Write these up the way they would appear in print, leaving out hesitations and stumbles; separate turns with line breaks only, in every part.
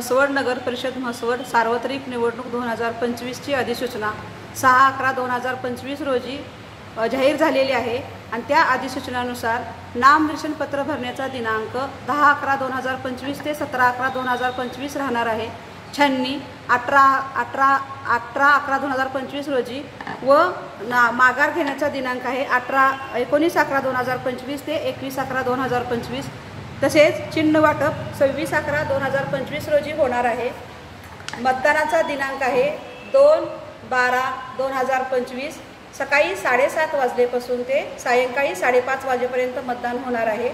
म्हसवड नगर परिषद म्हसवड सार्वत्रिक निवडणूक 2025ची अधिसूचना 6/11/2025 रोजी जाहीर झालेली आहे आणि त्या अधिसूचनेनुसार नामनिर्देशन पत्र भरण्याचा दिनांक 10/11/2025 ते 17/11/2025 राहणार आहे। छाननी 18/11/2025 रोजी व माघार घेण्याचा दिनांक आहे 19/11/2025 ते 21/11/2025। तसेच चिन्ह वाटप 26/11/2025 रोजी होणार आहे। मतदानाचा दिनांक आहे 2/12/2025 सकाळी 7:30 वाजल्यापासून ते सायंकाळी 5:30 वाजेपर्यंत मतदान होणार आहे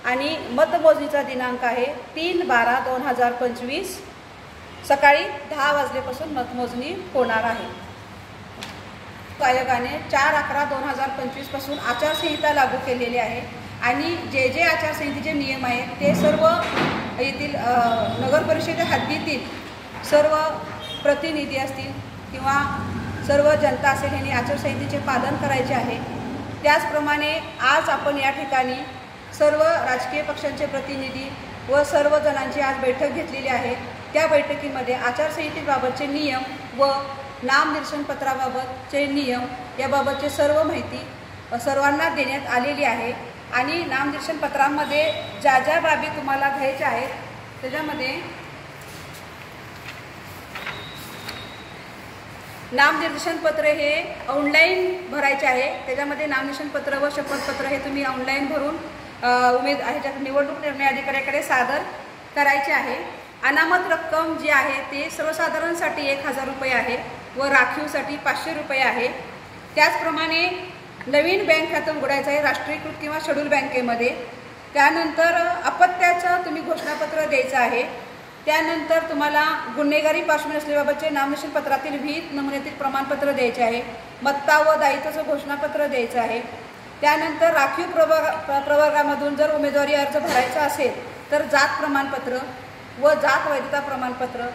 आणि मतमोजणीचा दिनांक आहे 3/12/2025 सकाळी 10 वाजल्यापासून मतमोजणी होणार आहे। आयोगाने 4/11/2025 पासून आचारसंहिता लागू केलेली आहे आणि जे आचारसंहितेचे नियम आहेत ते सर्व येथील नगर परिषद हद्दीतील सर्व प्रतिनिधी असतील किंवा सर्व जनता असेल यांनी आचारसंहितेचे पालन करायचे आहे। त्याचप्रमाणे आज आपण या ठिकाणी सर्व राजकीय पक्षांचे प्रतिनिधी व सर्व जणांची आज बैठक घेतलेली आहे। त्या बैठकीमध्ये आचारसंहितेबाबतचे नियम व नामनिर्देशन पत्राबाबतचे नियम याबाबतचे सर्व माहिती सर्वांना देण्यात आलेली आहे आणि नामनिर्देशन पत्रामध्ये ज्या बाबी तुम्हाला घ्यायच्या आहेत त्याच्यामध्ये नामनिर्देशन पत्र हे ऑनलाईन भरायचे आहे। त्याच्यामध्ये नामनिर्देशन पत्र व शपथपत्र हे तुम्ही ऑनलाईन भरून निवडणूक निर्णय अधिकाऱ्याकडे सादर करायचे आहे। अनामत रक्कम जी आहे ते सर्वसाधारणसाठी 1000 रुपये आहे व राखीवसाठी 500 रुपये आहे। त्याचप्रमाणे नवीन बँक खातं उघडायचं आहे राष्ट्रीयकृत किंवा शेड्यूल बँकेमध्ये। त्यानंतर अपत्याचं तुम्ही घोषणापत्र द्यायचं आहे। त्यानंतर तुम्हाला गुन्हेगारी पार्श्वभूमी असल्याबाबतचे नामनिर्देशन पत्रातील विहित नमुन्यातील प्रमाणपत्र द्यायचे आहे। मत्ता व दायित्वाचं घोषणापत्र द्यायचं आहे। त्यानंतर राखीव प्रवर्गामधून जर उमेदवारी अर्ज भरायचा असेल तर जात प्रमाणपत्र व जात वैधता प्रमाणपत्र,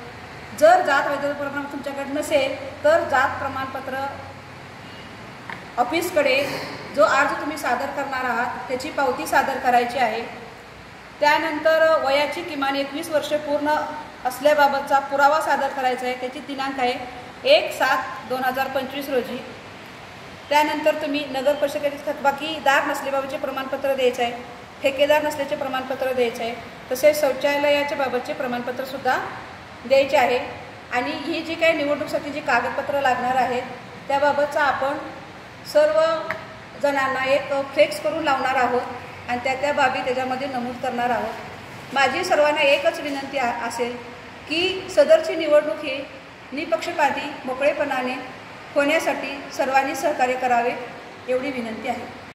जर जात वैधता प्रमाणपत्र तुमच्याकडे नसेल तर जात प्रमाणपत्र ऑफिसकडे जो अर्ज तुम्ही सादर करणार आहात त्याची पावती सादर करायची आहे। त्यानंतर वयाची किमान 21 वर्षे पूर्ण असल्याबाबतचा पुरावा सादर करायचा आहे। त्याची दिनांक आहे 1/7/2025 रोजी। त्यानंतर तुम्ही नगर परिषदेचे थकबाकीदार नसल्याबाबतचे प्रमाणपत्र द्यायचे आहे, ठेकेदार नसल्याचे प्रमाणपत्र द्यायचे आहे, तसेच शौचालयाच्या बाबतचे प्रमाणपत्रसुद्धा द्यायचे आहे। आणि ही जी काही निवडणुकीसाठी जी कागदपत्र लागणार आहेत त्याबाबतचा आपण सर्व जणांना एक फ्लेक्स करून लावणार आहोत आणि त्या बाबी त्याच्यामध्ये नमूद करणार आहोत। माझी सर्वांना एकच विनंती असेल की सदरची निवडणूक ही निपक्षपाती मोकळेपणाने होण्यासाठी सर्वांनी सहकार्य करावे एवढी विनंती आहे।